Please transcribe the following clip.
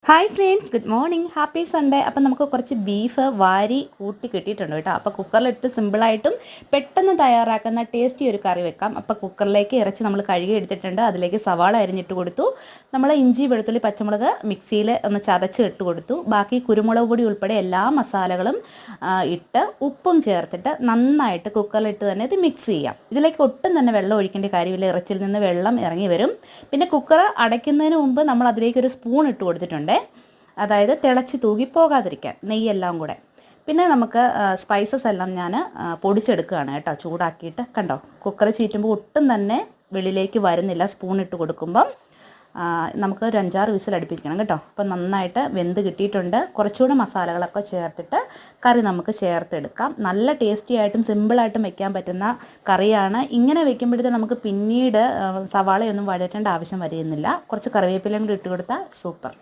Hi friends, good morning, happy Sunday. അപ്പം നമുക്ക് കുറച്ച് ബീഫ് വാരി കൂട്ടി കിട്ടിയിട്ടുണ്ട് കേട്ടോ. അപ്പോൾ കുക്കറിലിട്ട് സിമ്പിളായിട്ടും പെട്ടെന്ന് തയ്യാറാക്കുന്ന ടേസ്റ്റി ഒരു കറി വെക്കാം. അപ്പോൾ കുക്കറിലേക്ക് ഇറച്ചി നമ്മൾ കഴുകി എടുത്തിട്ടുണ്ട്. അതിലേക്ക് സവാള അരിഞ്ഞിട്ട് കൊടുത്തു. നമ്മൾ ഇഞ്ചി, വെളുത്തുള്ളി, പച്ചമുളക് മിക്സിയിൽ ഒന്ന് ചതച്ച് ഇട്ട് കൊടുത്തു. ബാക്കി കുരുമുളക് പൊടി ഉൾപ്പെടെ എല്ലാ മസാലകളും ഇട്ട് ഉപ്പും ചേർത്തിട്ട് നന്നായിട്ട് കുക്കറിലിട്ട് തന്നെ ഇത് മിക്സ് ചെയ്യാം. ഇതിലേക്ക് ഒട്ടും തന്നെ വെള്ളം ഒഴിക്കേണ്ട കാര്യമില്ല. ഇറച്ചിയിൽ നിന്ന് വെള്ളം ഇറങ്ങി വരും. പിന്നെ കുക്കർ അടയ്ക്കുന്നതിന് മുമ്പ് നമ്മൾ അതിലേക്ക് ഒരു സ്പൂൺ ഇട്ട് കൊടുത്തിട്ടുണ്ട്, അതായത് തിളച്ച് തൂകി പോകാതിരിക്കാൻ, നെയ്യെല്ലാം കൂടെ. പിന്നെ നമുക്ക് സ്പൈസസ് എല്ലാം ഞാൻ പൊടിച്ചെടുക്കുകയാണ് കേട്ടോ, ചൂടാക്കിയിട്ട്. കണ്ടോ, കുക്കർ ചീറ്റുമ്പോൾ ഒട്ടും തന്നെ വെളിയിലേക്ക് വരുന്നില്ല. സ്പൂൺ ഇട്ട് കൊടുക്കുമ്പം നമുക്ക് ഒരു 5-6 വിസിൽ അടുപ്പിക്കണം കേട്ടോ. അപ്പം നന്നായിട്ട് വെന്ത് കിട്ടിയിട്ടുണ്ട്. കുറച്ചുകൂടെ മസാലകളൊക്കെ ചേർത്തിട്ട് കറി നമുക്ക് ചേർത്തെടുക്കാം. നല്ല ടേസ്റ്റി ആയിട്ടും സിമ്പിളായിട്ടും വെക്കാൻ പറ്റുന്ന കറിയാണ്. ഇങ്ങനെ വെക്കുമ്പോഴത്തേക്ക് നമുക്ക് പിന്നീട് സവാളയൊന്നും വഴറ്റേണ്ട ആവശ്യം വരുന്നില്ല. കുറച്ച് കറിവേപ്പിലയും കൂടി ഇട്ട് കൊടുത്താൽ സൂപ്പർ.